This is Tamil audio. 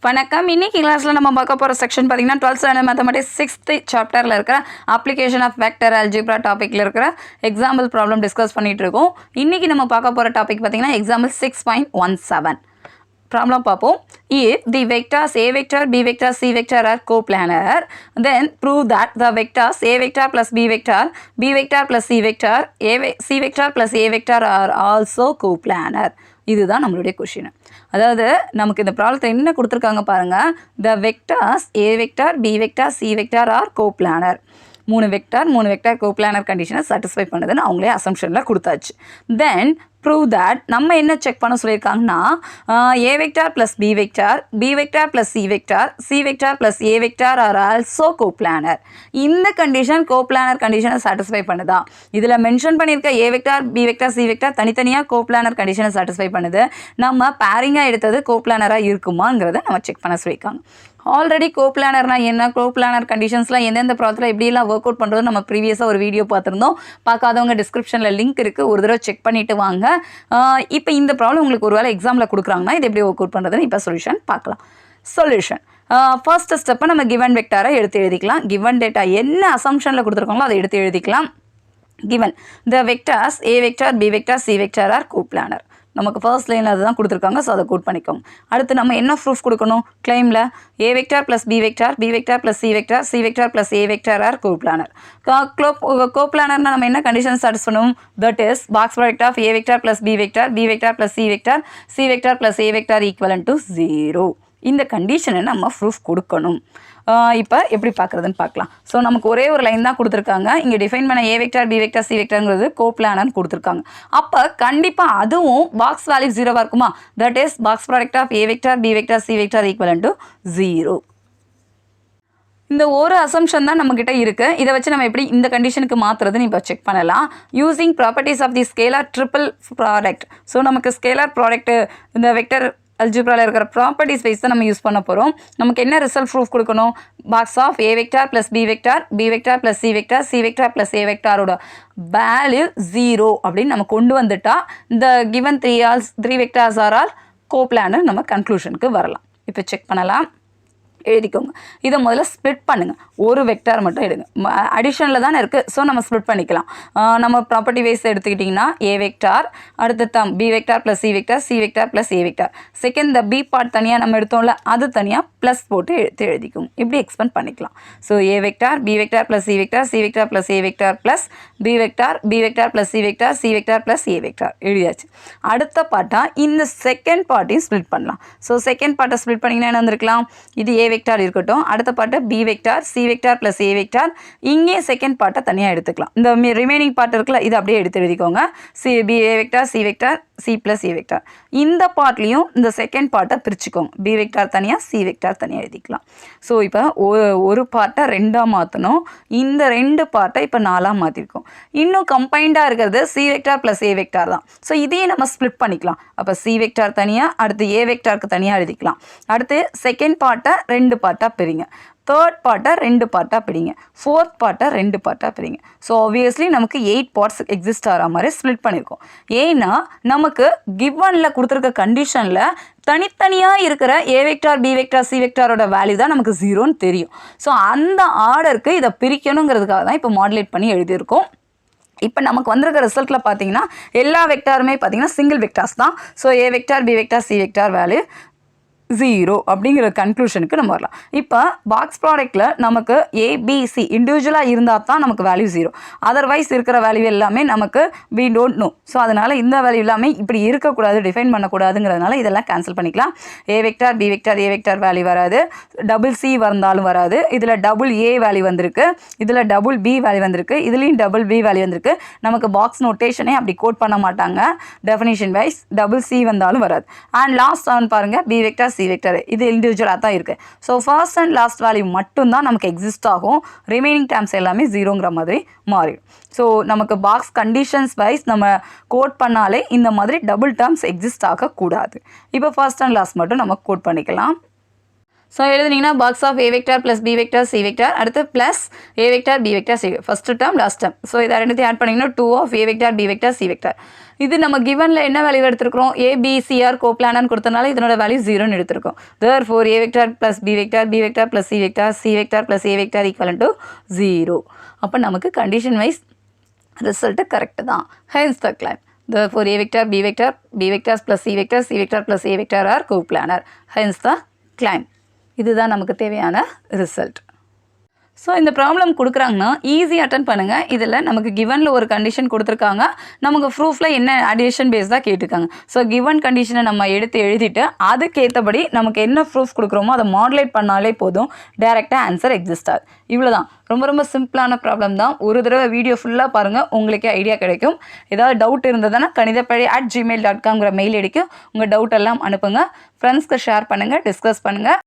வணக்கம். இன்னைக்கு கிளாஸில் நம்ம பார்க்க போகிற செக்ஷன் பார்த்தீங்கன்னா 12th ஸ்டாண்டர்ட் மேத்தமெட்டிக்ஸ் 6th சாப்டரில் இருக்கிற அப்ளிகேஷன் ஆஃப் வெக்டர் அல்ஜிப்ரா டாப்பிக்கில் இருக்கிற எக்ஸாம்பிள் ப்ராப்ளம் டிஸ்கஸ் பண்ணிகிட்டு இருக்கோம். இன்றைக்கி நம்ம பார்க்க போகிற டாபிக் பார்த்தீங்கன்னா எக்ஸாம்பிள் 6.17 ப்ராப்ளம் பார்ப்போம். If the vectors a vector, b vector, c vector are coplanar, then prove that the vectors a vector plus b vector, b vector plus c vector, c vector plus a vector are also coplanar. இதுதான் நம்மளுடைய கொஷின். அதாவது நமக்கு இந்த ப்ராப்ளத்தை என்ன கொடுத்துருக்காங்க பாருங்கள். The vectors A vector, B vector, C vector are coplanar. மூணு வெக்டார் கோப்ளானர் கண்டிஷனை சாட்டிஸ்ஃபை பண்ணுதுன்னு அவங்களே அசம்ஷனில் கொடுத்தாச்சு. தென் ப்ரூவ் தட் நம்ம என்ன செக் பண்ண சொல்லியிருக்காங்கன்னா A vector plus B vector, B vector plus C vector, C vector plus A vector are also coplanar. இந்த கண்டிஷன் கோப்ளானர் கண்டிஷனை சாட்டிஸ்ஃபை பண்ணுதா? இதில் மென்ஷன் பண்ணியிருக்க A vector, B vector, C vector தனித்தனியாக கோப்ளானர் கண்டிஷனை சாட்டிஸ்ஃபை பண்ணுது. நம்ம பேரிங்காக எடுத்தது கோப்ளானராக இருக்குமாங்கிறத நம்ம செக் பண்ண சொல்லியிருக்காங்க. ஆல்ரெடி கோப்ளானர்னா என்ன, கோப்ளானர் கண்டிஷன்ஸ்லாம் எந்தெந்த ப்ராப்ளத்தில் எப்படிலாம் ஒர்க் அவுட் பண்ணுறது நம்ம ப்ரீவியஸாக ஒரு வீடியோ பார்த்துருந்தோம். பார்க்காதவங்க டிஸ்கிரிப்ஷனில் லிங்க் இருக்குது, ஒரு தடவை செக் பண்ணிவிட்டு வாங்க. இப்போ இந்த ப்ராப்ளம் உங்களுக்கு ஒரு வேளை எக்ஸாமில் கொடுக்குறாங்கன்னா இது எப்படி ஒர்க் அவுட் பண்ணுறதுன்னு இப்போ சொல்யூஷன் பார்க்கலாம். சொல்யூஷன் ஃபர்ஸ்ட் ஸ்டெப்பை நம்ம கிவன் வெக்டாரை எடுத்து எழுதிக்கலாம். கிவன் டேட்டா என்ன அசம்ஷனில் கொடுத்துருக்காங்களோ அதை எடுத்து எழுதிக்கலாம். Given the vectors A vector, B vector, C vector are coplanar. நமக்கு ஃபர்ஸ்ட் லைனில் அதுதான் கொடுத்துருக்காங்க, ஸோ அதை கோட் பண்ணிக்கோங்க. அடுத்து நம்ம என்ன ப்ரூஃப் கொடுக்கணும்? கிளைமில் A vector plus B vector, B vector plus C vector, C vector plus A vector are coplanar. கோப்ளானர்னா நம்ம என்ன கண்டிஷன் சாட்டிஸ் பண்ணுவோம்? That is box product of A vector plus B vector, B vector plus C vector, C vector plus A vector equal to 0. இந்த கண்டிஷனை நம்ம ப்ரூஃப் கொடுக்கணும். இப்போ எப்படி பார்க்குறதுன்னு பார்க்கலாம். ஸோ நமக்கு ஒரே ஒரு லைன் தான் கொடுத்துருக்காங்க. இங்கே டிஃபைன் பண்ண A vector, B vector, C வெக்டார்ங்கிறது கோப்ளானர்னு கொடுத்துருக்காங்க. அப்போ கண்டிப்பாக அதுவும் பாக்ஸ் வேல்யூ 0வாக இருக்குமா? That is box product of A vector, B vector, C vector equal to 0. இந்த ஒரு அசம்ஷன் தான் நம்மக்கிட்ட இருக்குது. இதை வச்சு நம்ம எப்படி இந்த கண்டிஷனுக்கு மாற்றுறதுன்னு இப்போ செக் பண்ணலாம். Using properties of the scalar triple product. So நமக்கு ஸ்கேலார் ப்ராடக்ட் இந்த வெக்டர் அல்ஜிப்ராவில் இருக்கிற ப்ராப்பர்ட்டிஸ் வைஸ் தான் நம்ம யூஸ் பண்ண போகிறோம். நமக்கு என்ன ரிசல்ட் ப்ரூஃப் கொடுக்கணும்? Box of A vector plus B vector, B vector plus C vector, C vector plus A வெக்டாரோட வேல்யூ 0 அப்படின்னு நம்ம கொண்டு வந்துட்டா இந்த given three vectors are all coplanar நம்ம கன்க்ளூஷனுக்கு வரலாம். இப்போ செக் பண்ணலாம். எழுதிக்கோங்க. இதை முதல்ல ஸ்ப்ளிட் பண்ணுங்கள். ஒரு வெக்டார் மட்டும் எடுங்க. அடிஷனில் தானே இருக்குது, ஸோ நம்ம ஸ்ப்ளிட் பண்ணிக்கலாம். நம்ம ப்ராப்பர்ட்டி வைஸ் எடுத்துக்கிட்டிங்கன்னா ஏ வெக்டார், அடுத்த B vector plus C vector, C vector plus A vector. Second இந்த பி பார்ட் தனியாக நம்ம எடுத்தோம்ல, அது தனியாக ப்ளஸ் போட்டு எழுதிக்கோங்க. இப்படி எக்ஸ்பெண்ட் பண்ணிக்கலாம். So A vector, B vector plus C vector, C vector plus A vector plus B vector, B vector plus C vector, C vector plus A vector எழுதியாச்சு. அடுத்த பார்ட்டாக இந்த செகண்ட் பார்ட்டையும் ஸ்ப்ளிட் பண்ணலாம். ஸோ செகண்ட் பார்ட்டை ஸ்ப்ளிட் பண்ணிங்கன்னா என்ன வந்திருக்கலாம்? இது ஏ வெக்டார் இருக்கட்டும், அடுத்த பார்ட்டை B vector, C vector plus A vector. இங்கே செகண்ட் பார்ட்டை தனியாக எடுத்துக்கலாம். இந்த ரிமைனிங் பார்ட் இருக்குல்ல, இது அப்படியே எடுத்து எழுதிக்கோங்க. B A vector, C vector, C plus A vector. இந்த பார்ட்லேயும் இந்த செகண்ட் பார்ட்டை பிரிச்சுக்கோங்க. பி வெக்டார் தனியாக, சி வெக்டார் தனியாக எழுதிக்கலாம். ஸோ இப்போ ஒரு பார்ட்டை 2ஆக மாற்றணும். இந்த 2 பார்ட்டை இப்போ 4ஆக மாற்றிருக்கோம். இன்னும் கம்பைண்டாக இருக்கிறது C vector plus A vector தான். ஸோ இதையே நம்ம ஸ்ப்ளிட் பண்ணிக்கலாம். அப்போ சி வெக்டார் தனியாக, அடுத்து ஏ வெக்டாருக்கு தனியாக எழுதிக்கலாம். அடுத்து செகண்ட் பார்ட்டை 2 பார்ட்டாக பிரிங்க. தேர்ட் பார்ட்டை 2 பார்ட்டாக பிரிங்க. ஃபோர்த் பார்ட்டை 2 பார்ட்டாக பிரிங்க. ஸோ ஆப்வியஸ்லி நமக்கு 8 பார்ட்ஸ் எக்ஸிஸ்ட் ஆகிற மாதிரி ஸ்ப்ளிட் பண்ணியிருக்கோம். ஏன்னா நமக்கு கிவனில் கொடுத்துருக்க கண்டிஷனில் தனித்தனியாக இருக்கிற A vector, B vector, C வெக்டாரோட வேல்யூ தான் நமக்கு 0ன்னு தெரியும். ஸோ அந்த ஆர்டருக்கு இதை பிரிக்கணுங்கிறதுக்காக தான் இப்போ மாடுலேட் பண்ணி எழுதியிருக்கோம். இப்போ நமக்கு வந்திருக்க ரிசல்ட்டில் பார்த்தீங்கன்னா எல்லா வெக்டாருமே பார்த்தீங்கன்னா சிங்கிள் வெக்டார்ஸ் தான். So A vector, B vector, C vector value 0 அப்படிங்கிற கன்க்ளூஷனுக்கு நம்ம வரலாம். இப்போ பாக்ஸ் ப்ராடக்டில் நமக்கு ஏபிசி இண்டிவிஜுவலாக இருந்தால் தான் நமக்கு வேல்யூ 0. அதர்வைஸ் இருக்கிற வேல்யூ எல்லாமே நமக்கு வி டோன்ட் நோ. ஸோ அதனால் இந்த வேல்யூ எல்லாமே இப்படி இருக்கக்கூடாது, டிஃபைன் பண்ணக்கூடாதுங்கிறதுனால இதெல்லாம் கேன்சல் பண்ணிக்கலாம். ஏ வெக்டார், பி வெக்டார், ஏ வெக்டார் வேல்யூ வராது. டபுள் சி வந்தாலும் வராது. இதில் டபுள் ஏ வேல்யூ வந்திருக்கு, இதில் டபுள் பி வேல்யூ வந்திருக்கு, இதுலேயும் டபுள் பி வேல்யூ வந்திருக்கு. நமக்கு பாக்ஸ் நோட்டேஷனே அப்படி கோட் பண்ண மாட்டாங்க. டெஃபினிஷன் வைஸ் டபுள் சி வந்தாலும் வராது. அண்ட் லாஸ்ட் ஒன் பாருங்கள், பி வெக்டார், சி வெக்டர், இது இண்டிவிஜுவலாக தான் இருக்குது. So first and last value மட்டும்தான் நமக்கு எக்ஸிஸ்ட் ஆகும். ரிமைனிங் டேர்ம்ஸ் எல்லாமே 0ங்கிற மாதிரி மாறிடும். ஸோ நமக்கு பாக்ஸ் கண்டிஷன்ஸ் வைஸ் நம்ம கோட் பண்ணாலே இந்த மாதிரி டபுள் டேர்ம்ஸ் எக்ஸிஸ்ட் ஆகக்கூடாது. இப்போ ஃபர்ஸ்ட் அண்ட் லாஸ்ட் மட்டும் நம்ம கோட் பண்ணிக்கலாம். ஸோ எழுதுனீங்கன்னா box of A vector plus B vector C vector அடுத்து plus A vector B vector C first term last term. So இதை ரெண்டுத்தையும் ஆட் பண்ணிங்கன்னா 2 of A vector B vector C vector. இது நம்ம கிவனில் என்ன வேல்யூ எடுத்துருக்கோம், ஏபிசிஆர் கோப்ளானர்னு கொடுத்தனால இதனோட வேல்யூ 0ன்னு எடுத்திருக்கோம். therefore A vector plus B vector plus C vector plus A vector equal to 0. அப்போ நமக்கு கண்டிஷன் வைஸ் ரிசல்ட்டு கரெக்டு தான். Hence the claim. therefore A vector B vector plus C vector plus A vector are coplanar. Hence the claim. இதுதான் நமக்கு தேவையான ரிசல்ட். ஸோ இந்த ப்ராப்ளம் கொடுக்குறாங்கன்னா ஈஸி அட்டன் பண்ணுங்கள். இதில் நமக்கு கிவனில் ஒரு கண்டிஷன் கொடுத்துருக்காங்க, நமக்கு ப்ரூஃபில் என்ன அடிஷன் பேஸ் தான் கேட்டிருக்காங்க. ஸோ கிவன் கண்டிஷனை நம்ம எடுத்து எழுதிட்டு அதுக்கேற்றபடி நமக்கு என்ன ப்ரூஃப் கொடுக்குறோமோ அதை மாடுலேட் பண்ணாலே போதும், டைரெக்டாக ஆன்சர் எக்ஸிஸ்ட் ஆகுது. இவ்வளோதான், ரொம்ப ரொம்ப சிம்பிளான ப்ராப்ளம் தான். ஒரு தடவை வீடியோ ஃபுல்லாக பாருங்கள், உங்களுக்கே ஐடியா கிடைக்கும். ஏதாவது டவுட் இருந்ததுன்னா KanithaPezhai@gmail.com மெயில் அடிக்கும். உங்கள் டவுட் எல்லாம் அனுப்புங்க, ஃப்ரெண்ட்ஸ்க்கு ஷேர் பண்ணுங்கள், டிஸ்கஸ் பண்ணுங்கள்.